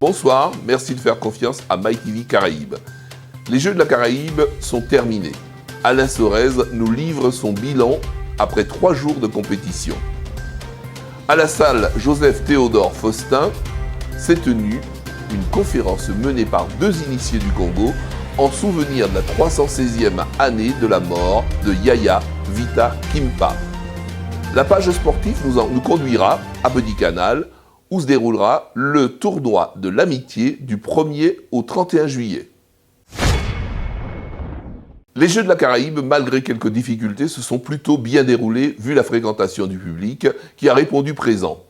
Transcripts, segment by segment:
Bonsoir, merci de faire confiance à MyTV Caraïbes. Les Jeux de la Caraïbe sont terminés. Alain Sorez nous livre son bilan après 3 jours de compétition. À la salle Joseph Théodore Faustin s'est tenue une conférence menée par 2 initiés du Congo en souvenir de la 316e année de la mort de Yaya Vita Kimpa. La page sportive nous conduira à Petit Canal où se déroulera le tournoi de l'amitié du 1er au 31 juillet. Les Jeux de la Caraïbe, malgré quelques difficultés, se sont plutôt bien déroulés vu la fréquentation du public qui a répondu présent.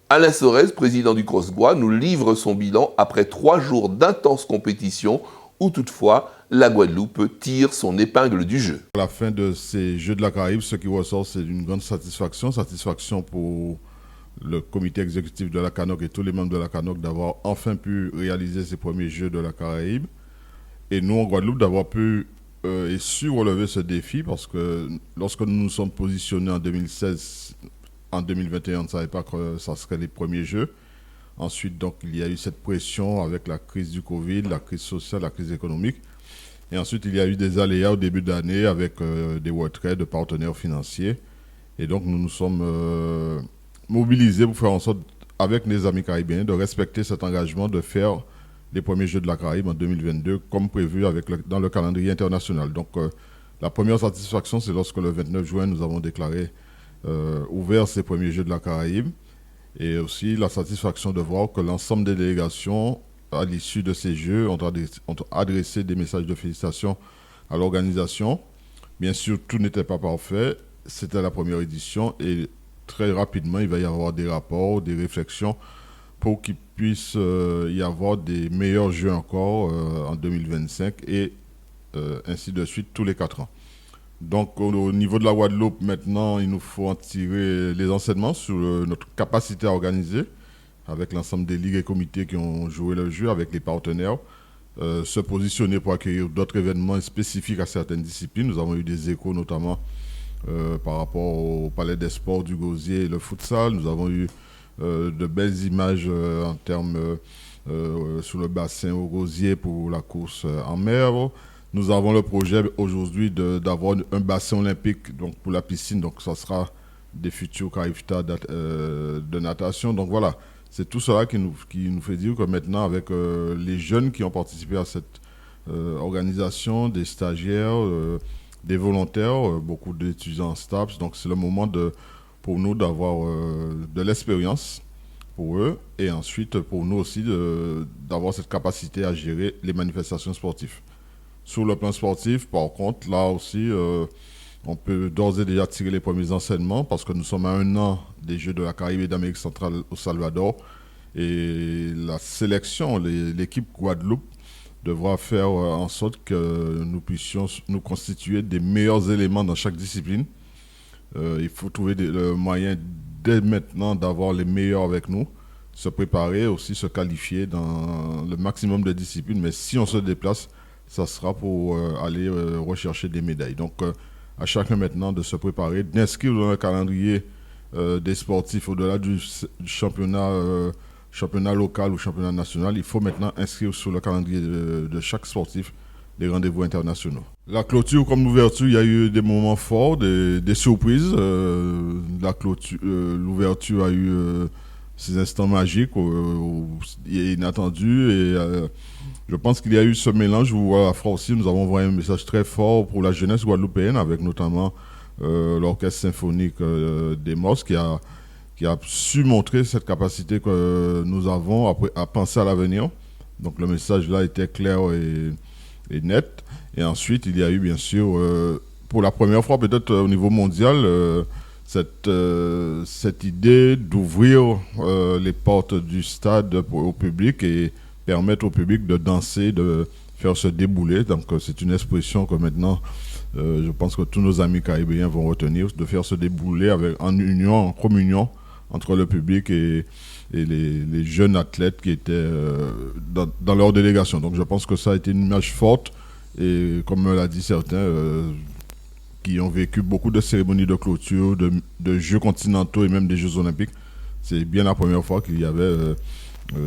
Alain Sorez, président du CROSGOA, nous livre son bilan après 3 jours d'intense compétition où toutefois la Guadeloupe tire son épingle du jeu. À la fin de ces Jeux de la Caraïbe, ce qui ressort, c'est une grande satisfaction pour le comité exécutif de la CANOC et tous les membres de la CANOC d'avoir enfin pu réaliser ces premiers Jeux de la Caraïbe. Et nous, en Guadeloupe, d'avoir pu et su relever ce défi parce que lorsque nous nous sommes positionnés en 2016, en 2021, on ne savait pas que ça serait les premiers Jeux. Ensuite, donc, il y a eu cette pression avec la crise du Covid, la crise sociale, la crise économique. Et ensuite, il y a eu des aléas au début d'année avec des retraits de partenaires financiers. Et donc, nous nous sommes mobilisés pour faire en sorte, avec les amis caribéens, de respecter cet engagement de faire les premiers Jeux de la Caraïbe en 2022, comme prévu dans le calendrier international. Donc, la première satisfaction, c'est lorsque le 29 juin, nous avons déclaré ouvert ces premiers Jeux de la Caraïbe. Et aussi la satisfaction de voir que l'ensemble des délégations, à l'issue de ces Jeux, ont adressé des messages de félicitations à l'organisation. Bien sûr, tout n'était pas parfait. C'était la première édition et très rapidement, il va y avoir des rapports, des réflexions pour qu'il puisse y avoir des meilleurs Jeux encore en 2025 et ainsi de suite tous les 4 ans. Donc au niveau de la Guadeloupe, maintenant, il nous faut en tirer les enseignements sur notre capacité à organiser avec l'ensemble des ligues et comités qui ont joué le jeu, avec les partenaires, se positionner pour accueillir d'autres événements spécifiques à certaines disciplines. Nous avons eu des échos notamment par rapport au Palais des Sports du Gosier et le futsal. Nous avons eu de belles images en termes sur le bassin au Gosier pour la course en mer. Nous avons le projet aujourd'hui d'avoir un bassin olympique donc pour la piscine. Donc ça sera des futurs Carifta de natation. Donc voilà, c'est tout cela qui nous fait dire que maintenant avec les jeunes qui ont participé à cette organisation, des stagiaires, des volontaires, beaucoup d'étudiants en STAPS. Donc c'est le moment pour nous d'avoir de l'expérience pour eux et ensuite pour nous aussi d'avoir cette capacité à gérer les manifestations sportives. Sur le plan sportif, par contre, là aussi, on peut d'ores et déjà tirer les premiers enseignements parce que nous sommes à 1 an des Jeux de la Caraïbe et d'Amérique centrale au Salvador et la sélection, l'équipe Guadeloupe devra faire en sorte que nous puissions nous constituer des meilleurs éléments dans chaque discipline. Il faut trouver le moyen dès maintenant d'avoir les meilleurs avec nous, se préparer, aussi se qualifier dans le maximum de disciplines. Mais si on se déplace, ça sera pour aller rechercher des médailles. Donc, à chacun maintenant de se préparer, d'inscrire dans le calendrier des sportifs au-delà du championnat local ou championnat national. Il faut maintenant inscrire sur le calendrier de chaque sportif des rendez-vous internationaux. La clôture comme l'ouverture, il y a eu des moments forts, des surprises. L'ouverture a eu ces instants magiques et inattendus. Et je pense qu'il y a eu ce mélange où à la fois aussi nous avons envoyé un message très fort pour la jeunesse guadeloupéenne avec notamment l'orchestre symphonique des MOS qui a su montrer cette capacité que nous avons à penser à l'avenir. Donc le message là était clair et net. Et ensuite, il y a eu bien sûr, pour la première fois peut-être au niveau mondial, cette idée d'ouvrir les portes du stade au public et permettre au public de danser, de faire se débouler. Donc c'est une expression que maintenant, je pense que tous nos amis caribéens vont retenir, de faire se débouler en communion entre le public et les jeunes athlètes qui étaient dans leur délégation. Donc je pense que ça a été une image forte et comme l'a dit certains, qui ont vécu beaucoup de cérémonies de clôture, de Jeux continentaux et même des Jeux olympiques. C'est bien la première fois qu'il y avait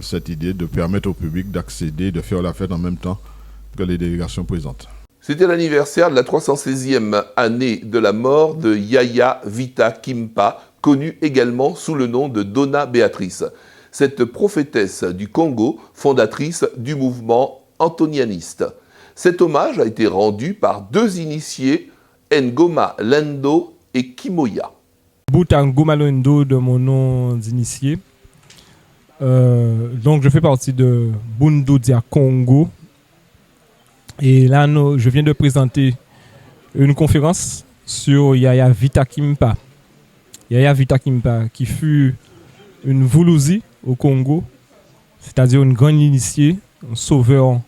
cette idée de permettre au public d'accéder, de faire la fête en même temps que les délégations présentes. C'était l'anniversaire de la 316e année de la mort de Yaya Vita Kimpa, connue également sous le nom de Donna Béatrice. Cette prophétesse du Congo, fondatrice du mouvement antonianiste. Cet hommage a été rendu par deux initiés, Ngoma Lendo et Kimoya. Bouta Ngoma Lendo de mon nom d'initié. Donc je fais partie de Bundu Dia Congo. Et là, je viens de présenter une conférence sur Yaya Vita Kimpa. Yaya Vita Kimpa, qui fut une Vuluzi au Congo, c'est-à-dire une grande initiée, un sauveur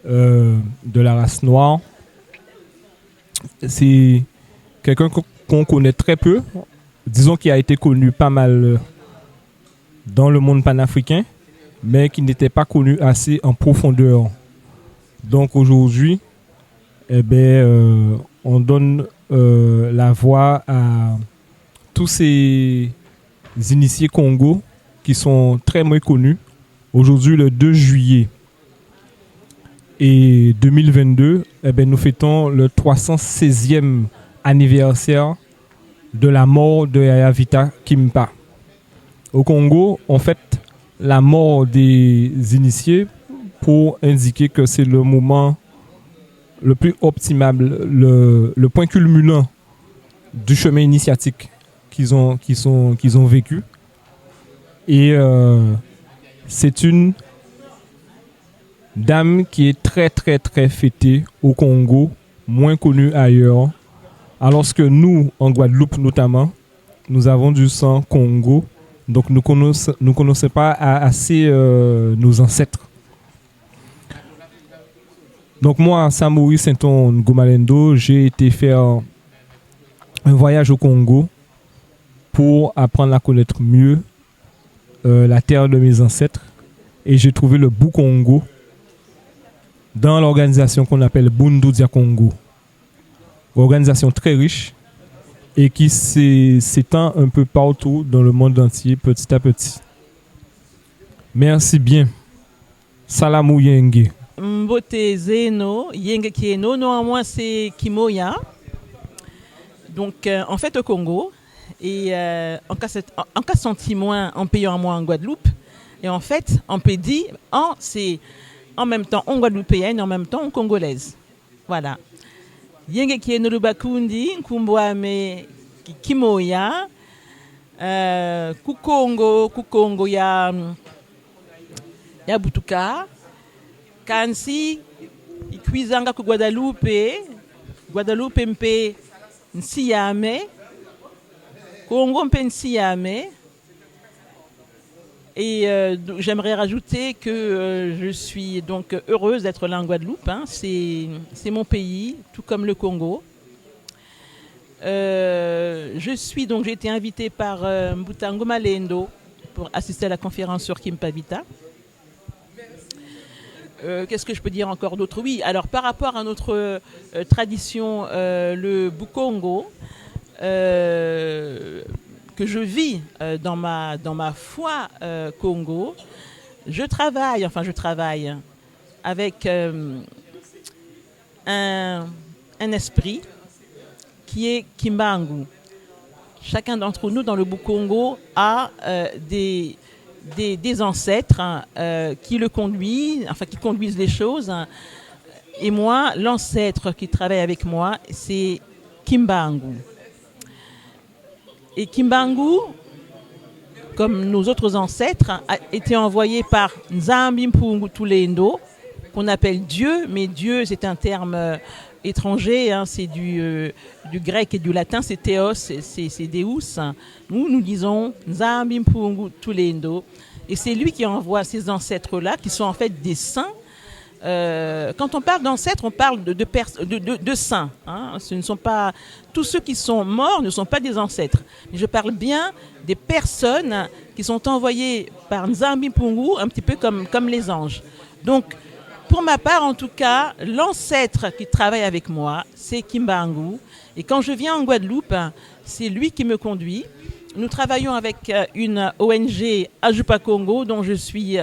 de la race noire. C'est quelqu'un qu'on connaît très peu, disons qu'il a été connu pas mal dans le monde panafricain, mais qui n'était pas connu assez en profondeur. Donc aujourd'hui, on donne la voix à tous ces initiés Congo qui sont très moins connus. Aujourd'hui, le 2 juillet et 2022, nous fêtons le 316e anniversaire de la mort de Yaya Vita Kimpa. Au Congo, on fête la mort des initiés pour indiquer que c'est le moment le plus optimal, le point culminant du chemin initiatique qu'ils ont vécu. Et c'est une dame qui est très très très fêtée au Congo, moins connue ailleurs. Alors que nous, en Guadeloupe notamment, nous avons du sang Congo, donc nous connaissons pas assez nos ancêtres. Donc moi, Samori Saint-On Ngoma Lendo, j'ai été faire un voyage au Congo pour apprendre à connaître mieux la terre de mes ancêtres. Et j'ai trouvé le Bou-Congo dans l'organisation qu'on appelle Bundu Dia Congo. Organisation très riche et qui s'étend un peu partout dans le monde entier, petit à petit. Merci bien. Salamou Yenge. Mbote Zeno, Yenge Kieno, non, moi c'est Kimoya. Donc en fait au Congo, et en cas senti moins en payant moi en Guadeloupe, et en fait on peut dire, c'est en même temps en Guadeloupéenne et en même temps en Congolaise. Voilà. Yenge Kieno Lubakundi, Nkumbwame Kimoya, Kukongo ya Butuka. Kansi Ikwizanga ku Guadeloupe mpe Nsiyame, Congo mpe Nsiyame. Et j'aimerais rajouter que je suis donc heureuse d'être là en Guadeloupe. C'est mon pays, tout comme le Congo. J'ai été invitée par Mbuta Ngoma Lendo pour assister à la conférence sur Kimpa Vita. Qu'est-ce que je peux dire encore d'autre? Oui, alors par rapport à notre tradition, le Bou-Congo, que je vis dans ma foi Congo, je travaille avec un esprit qui est Kimbangu. Chacun d'entre nous dans le Bou-Congo a des ancêtres qui le conduisent, qui conduisent les choses. Et moi, l'ancêtre qui travaille avec moi, c'est Kimbangu. Et Kimbangu, comme nos autres ancêtres, a été envoyé par Nzambi Mpungu Tulendo, qu'on appelle Dieu, mais Dieu, c'est un terme étranger, c'est du grec et du latin, c'est théos, c'est Deus. Nous disons Nzambi Mpungu Tulendo. Et c'est lui qui envoie ces ancêtres-là, qui sont en fait des saints. Quand on parle d'ancêtres, on parle de saints. Ce ne sont pas, tous ceux qui sont morts ne sont pas des ancêtres. Mais je parle bien des personnes qui sont envoyées par Nzambi Mpungu, un petit peu comme les anges. Donc, pour ma part, en tout cas, l'ancêtre qui travaille avec moi, c'est Kimbangu. Et quand je viens en Guadeloupe, c'est lui qui me conduit. nous travaillons avec une ONG Ajupa Congo dont je suis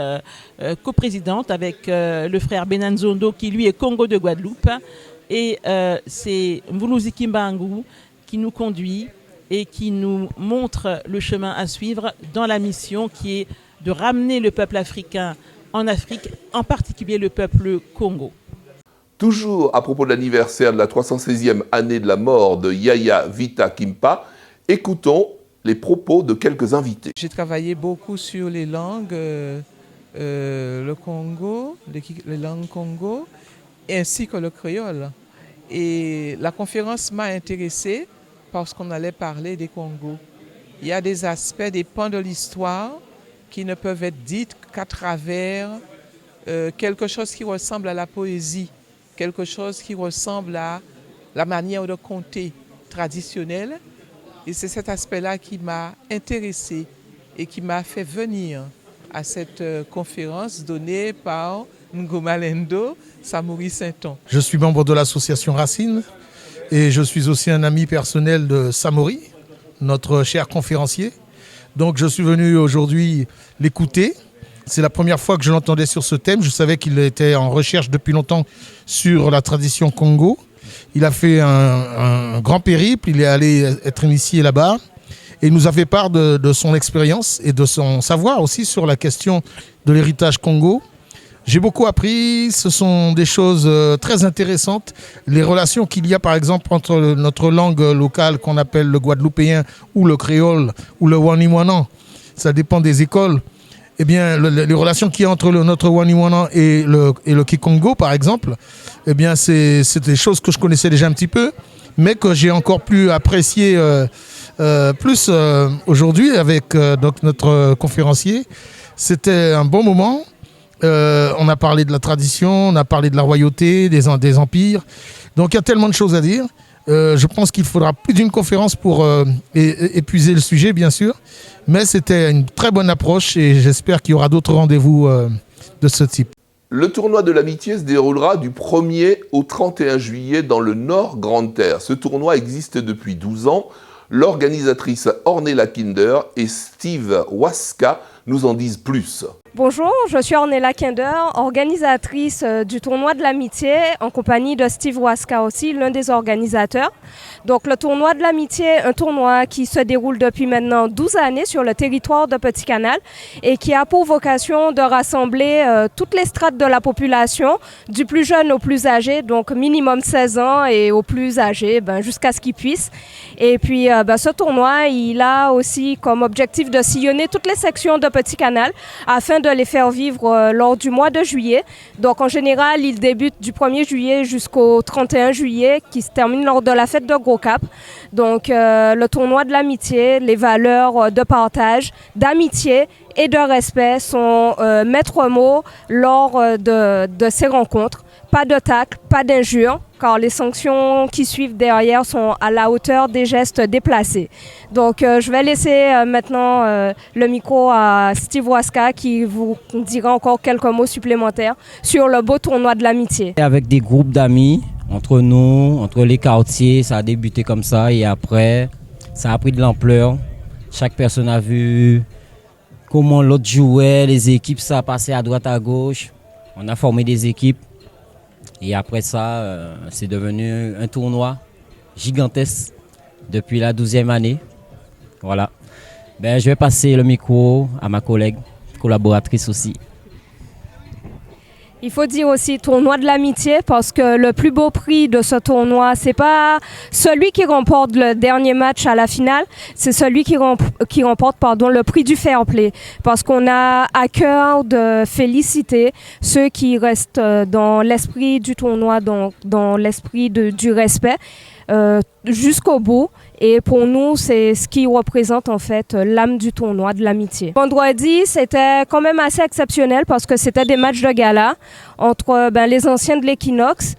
coprésidente avec le frère Benanzondo qui lui est Congo de Guadeloupe. Et c'est Mbuluzi Kimbangu qui nous conduit et qui nous montre le chemin à suivre dans la mission qui est de ramener le peuple africain en Afrique, en particulier le peuple Congo. Toujours à propos de l'anniversaire de la 316e année de la mort de Yaya Vita Kimpa, écoutons les propos de quelques invités. J'ai travaillé beaucoup sur les langues, le Congo, les langues Congo, ainsi que le créole. Et la conférence m'a intéressée parce qu'on allait parler des Congos. Il y a des aspects, des pans de l'histoire qui ne peuvent être dits qu'à travers quelque chose qui ressemble à la poésie, quelque chose qui ressemble à la manière de conter traditionnelle. Et c'est cet aspect-là qui m'a intéressé et qui m'a fait venir à cette conférence donnée par Ngomalendo Samori Sainton. Je suis membre de l'association Racine et je suis aussi un ami personnel de Samori, notre cher conférencier. Donc je suis venu aujourd'hui l'écouter. C'est la première fois que je l'entendais sur ce thème. Je savais qu'il était en recherche depuis longtemps sur la tradition Congo. Il a fait un grand périple, il est allé être initié là-bas et il nous a fait part de son expérience et de son savoir aussi sur la question de l'héritage Congo. J'ai beaucoup appris, ce sont des choses très intéressantes. Les relations qu'il y a par exemple entre notre langue locale qu'on appelle le guadeloupéen ou le créole ou le waniwanan, ça dépend des écoles. Eh bien, les relations qu'il y a entre notre waniwanan et le kikongo par exemple, eh bien c'est des choses que je connaissais déjà un petit peu, mais que j'ai encore plus apprécié aujourd'hui avec donc notre conférencier. C'était un bon moment. On a parlé de la tradition, on a parlé de la royauté, des empires. Donc il y a tellement de choses à dire. Je pense qu'il faudra plus d'une conférence pour épuiser le sujet, bien sûr. Mais c'était une très bonne approche et j'espère qu'il y aura d'autres rendez-vous de ce type. Le tournoi de l'amitié se déroulera du 1er au 31 juillet dans le Nord Grande Terre. Ce tournoi existe depuis 12 ans. L'organisatrice Ornella Kinder et Steve Waska nous en disent plus. Bonjour, je suis Ornella Kinder, organisatrice du tournoi de l'amitié en compagnie de Steve Waska aussi, l'un des organisateurs. Donc le tournoi de l'amitié, un tournoi qui se déroule depuis maintenant 12 années sur le territoire de Petit-Canal et qui a pour vocation de rassembler toutes les strates de la population, du plus jeune au plus âgé, donc minimum 16 ans et au plus âgé jusqu'à ce qu'ils puissent. Et puis ce tournoi, il a aussi comme objectif de sillonner toutes les sections de Petit-Canal afin de les faire vivre lors du mois de juillet. Donc en général, il débute du 1er juillet jusqu'au 31 juillet qui se termine lors de la fête de Gros Cap. Donc le tournoi de l'amitié, les valeurs de partage, d'amitié et de respect sont maîtres mots lors de ces rencontres. Pas de tacle, pas d'injures, car les sanctions qui suivent derrière sont à la hauteur des gestes déplacés. Donc je vais laisser maintenant le micro à Steve Waska qui vous dira encore quelques mots supplémentaires sur le beau tournoi de l'amitié. Avec des groupes d'amis, entre nous, entre les quartiers, ça a débuté comme ça et après ça a pris de l'ampleur. Chaque personne a vu comment l'autre jouait, les équipes, ça passait à droite, à gauche. On a formé des équipes. Et après ça, c'est devenu un tournoi gigantesque depuis la 12e année. Voilà. Je vais passer le micro à ma collègue, collaboratrice aussi. Il faut dire aussi tournoi de l'amitié parce que le plus beau prix de ce tournoi, c'est pas celui qui remporte le dernier match à la finale, c'est celui qui remporte le prix du fair play. Parce qu'on a à cœur de féliciter ceux qui restent dans l'esprit du tournoi, dans l'esprit du respect. Jusqu'au bout. Et pour nous, c'est ce qui représente en fait l'âme du tournoi de l'amitié. Vendredi, c'était quand même assez exceptionnel parce que c'était des matchs de gala entre les anciens de l'Equinox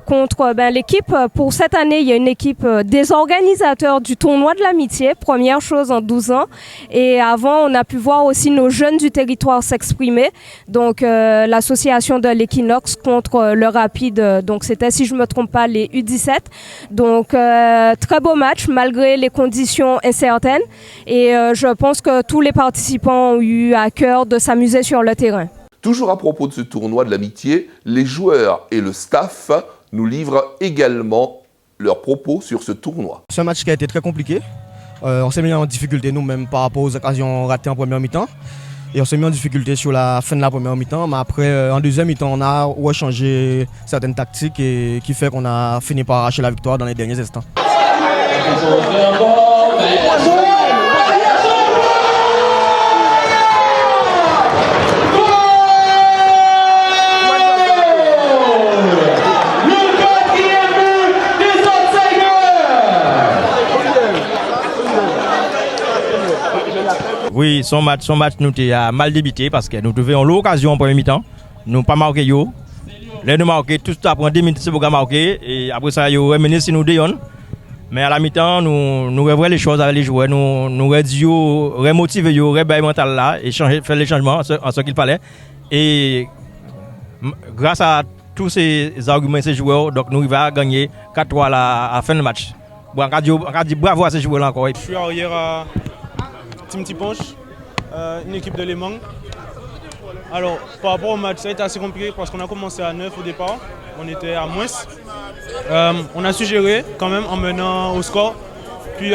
contre l'équipe. Pour cette année, il y a une équipe des organisateurs du tournoi de l'amitié, première chose en 12 ans. Et avant, on a pu voir aussi nos jeunes du territoire s'exprimer. Donc l'association de l'Equinox contre le Rapide, donc c'était, si je ne me trompe pas, les U17. Donc très beau match malgré les conditions incertaines. Et je pense que tous les participants ont eu à cœur de s'amuser sur le terrain. Toujours à propos de ce tournoi de l'amitié, les joueurs et le staff nous livrent également leurs propos sur ce tournoi. C'est un match qui a été très compliqué. On s'est mis en difficulté nous-mêmes par rapport aux occasions ratées en première mi-temps. Et on s'est mis en difficulté sur la fin de la première mi-temps. Mais après, en deuxième mi-temps, on a changé certaines tactiques et qui fait qu'on a fini par arracher la victoire dans les derniers instants. Oui, son match nous a mal débuté parce que nous devions l'occasion en première mi-temps. Nous pas marqué yo. Là nous marqué tout après 2 minutes pour marquer et après ça yo remené si nous déon. Mais à la mi-temps nous revoyons les choses avec les joueurs, nous remotiver yo, réveiller mental là et faire les changements en ce qu'il fallait. Et grâce à tous ces arguments de ces joueurs, donc nous va gagner 4-3 à la fin du match. Bon, on va dire bravo à ces joueurs là encore. Je suis arrière à Team Tiponche, une équipe de Léman. Alors, par rapport au match, ça a été assez compliqué parce qu'on a commencé à 9 au départ. On était à moins. On a su gérer quand même en menant au score. Puis,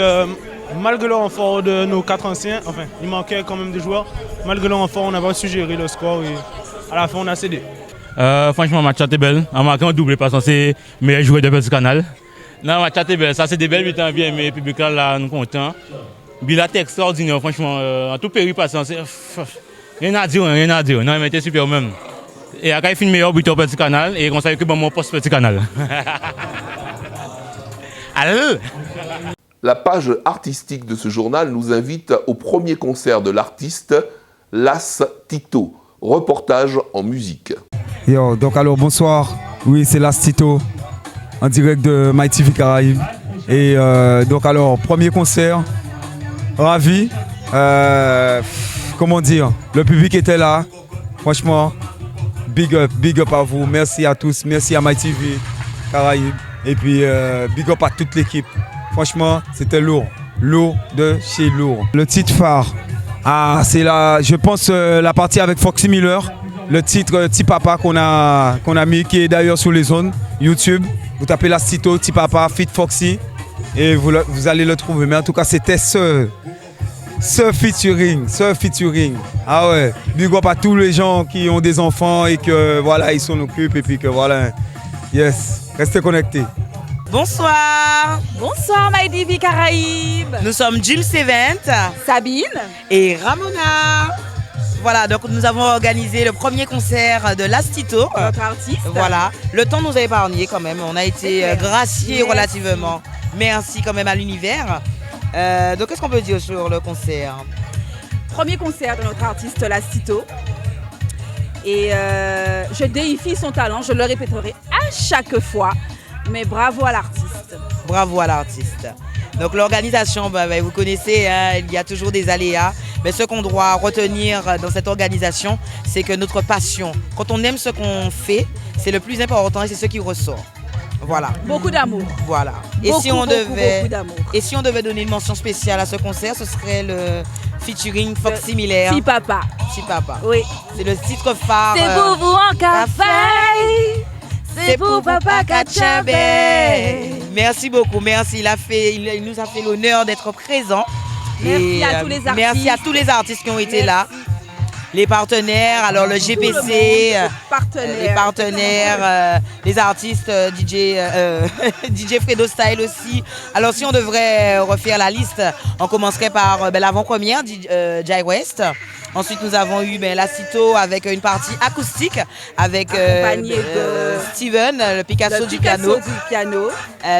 malgré le renfort de nos 4 anciens, enfin, il manquait quand même des joueurs. Malgré le renfort, on n'a pas su gérer le score et à la fin, on a cédé. Franchement, le match était belle. On a marqué un doublé parce que c'est le meilleur joueur de Petit Canal. Non, le match était belle. Ça, c'est des belles mi-temps bien, mais le public là, nous contents. Bilat extraordinaire, franchement, en tout période passant, rien à dire, non, mais c'était super même. Et après, il fait le meilleur buteur Petit Canal, et on savait que mon poste Petit Canal. Allô. La page artistique de ce journal nous invite au premier concert de l'artiste Las Tito, reportage en musique. Yo, donc alors bonsoir, oui c'est Las Tito, en direct de MyTV Caraïbes. Et donc alors, premier concert. Ravi, comment dire, le public était là, franchement, big up à vous, merci à tous, merci à MyTV Caraïbes et puis big up à toute l'équipe, franchement c'était lourd de chez lourd. Le titre phare, c'est je pense la partie avec Foxy Miller, le titre Ti Papa qu'on a mis, qui est d'ailleurs sur les zones YouTube, vous tapez Las Tito, Ti Papa, Fit Foxy. Et vous allez le trouver. Mais en tout cas, c'était ce featuring. Ah ouais. Big up à tous les gens qui ont des enfants et que voilà, ils s'en occupent et puis que voilà. Yes. Restez connectés. Bonsoir. Bonsoir MyTV Caraïbes. Nous sommes Jim Sevent, Sabine et Ramona. Voilà, donc nous avons organisé le premier concert de Las Tito. Notre artiste. Voilà. Le temps nous a épargné quand même. On a été graciés relativement. Merci quand même à l'univers. Donc qu'est-ce qu'on peut dire sur le concert? Premier concert de notre artiste Las Tito. Et je déifie son talent, je le répéterai à chaque fois. Mais bravo à l'artiste. Bravo à l'artiste. Donc l'organisation, vous connaissez, hein, il y a toujours des aléas. Mais ce qu'on doit retenir dans cette organisation, c'est que notre passion, quand on aime ce qu'on fait, c'est le plus important et c'est ce qui ressort. Voilà. Beaucoup d'amour. Voilà. Beaucoup d'amour. Et si on devait donner une mention spéciale à ce concert, ce serait le featuring Foxy Miller. Ti Papa. Ti Papa. Oui. C'est le titre phare. C'est pour vous en café. C'est pour Papa Kachabé. Merci beaucoup. Merci. Il nous a fait l'honneur d'être présent. Merci à tous les artistes. Merci à tous les artistes qui ont été là. Les partenaires, alors le GPC, les partenaires, les artistes, DJ Fredo Style aussi. Alors si on devrait refaire la liste, on commencerait par l'avant-première, Jai West. Ensuite nous avons eu Las Tito avec une partie acoustique avec Steven, le Picasso du piano.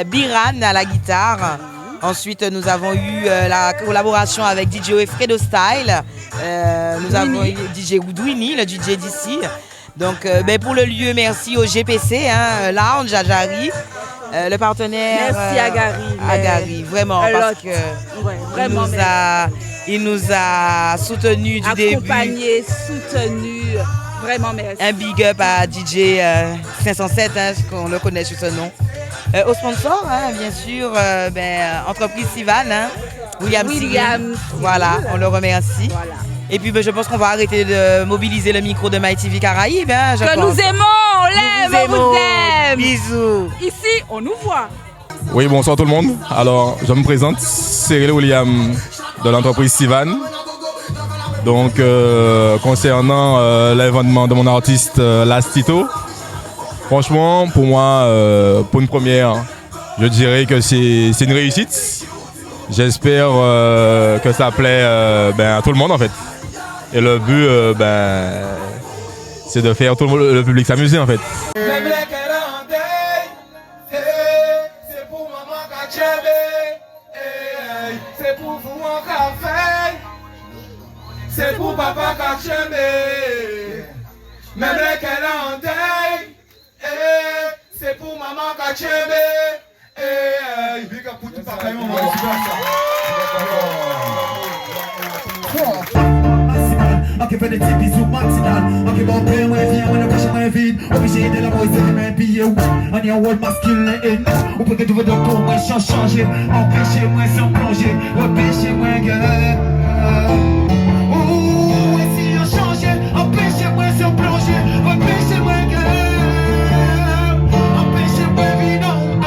Biran à la guitare. Ensuite, nous avons eu la collaboration avec DJ Fredo Style. Nous avons eu DJ Woodwini, le DJ d'ici. Donc, pour le lieu, merci au GPC, hein, Lounge, à Jarry, le partenaire. Merci à Gary. À Gary, vraiment, parce que vraiment, il nous a soutenus du début. Accompagné, soutenu. Vraiment merci. Un big up à DJ 507, hein, qu'on le connaît sous ce nom. Au sponsor, hein, bien sûr, entreprise Sivan, hein, William Sigrid. Voilà, on le remercie. Voilà. Et puis je pense qu'on va arrêter de mobiliser le micro de MyTV Caraïbes. Hein, nous aimons, on l'aime, on vous aime. Bisous. Ici, on nous voit. Oui, bonsoir tout le monde. Alors, je me présente, Cyril William de l'entreprise Sivan. Donc, concernant l'événement de mon artiste Lastito, franchement, pour moi, pour une première, je dirais que c'est une réussite. J'espère que ça plaît à tout le monde en fait. Et le but, c'est de faire tout le public s'amuser en fait. C'est pour maman c'est pour vous en café, c'est pour papa même qu'elle est en deuil, c'est pour maman big up pour tout papa et maman. Ok, fais des petits bisous matinal. Ok, bon, paix, moi, viens, on a caché, moi, vide. Obligé de la voix, c'est les mêmes billets. On est en world masculin et on peut que tu veux de corps, moi, changer. Empêchez-moi sans plonger. Empêchez-moi, gueule. Ouh, et si on changeait, empêchez-moi sans plonger. Empêchez-moi, gueule. Empêchez-moi, vide, on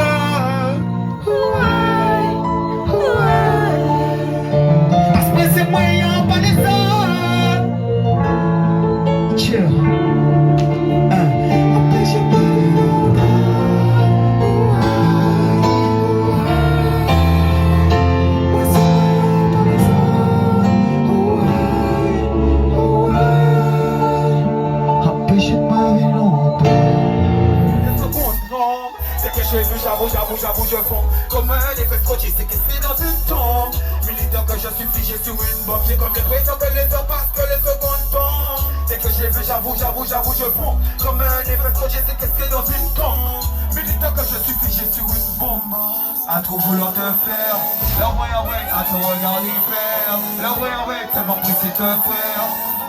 parce que c'est moi, y'en pas les autres. J'avoue, je fonds comme un effet scotché, c'est qu'est-ce dans une tombe. Militant que je suis figé sur une bombe. J'ai comme l'impression que les heures passent, que les secondes tombent. Dès que j'ai vu, j'avoue, je fonds comme un effet scotché, c'est qu'est-ce dans une tombe. Militant que je suis figé sur une bombe. À trop vouloir te faire, leur ouais, à te regarder faire. Leur ouais, tellement pressé te faire.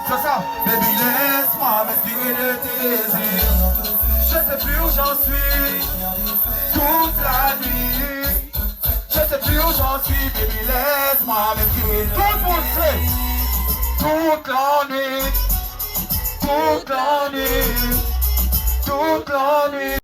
C'est ça, baby, laisse-moi m'inspirer de tes désirs. Je sais plus où j'en suis toute la nuit. Je sais plus où j'en suis, baby, laisse-moi m'inspirer. Tout le monde sait. Toute la nuit. Toute la nuit. Toute la nuit.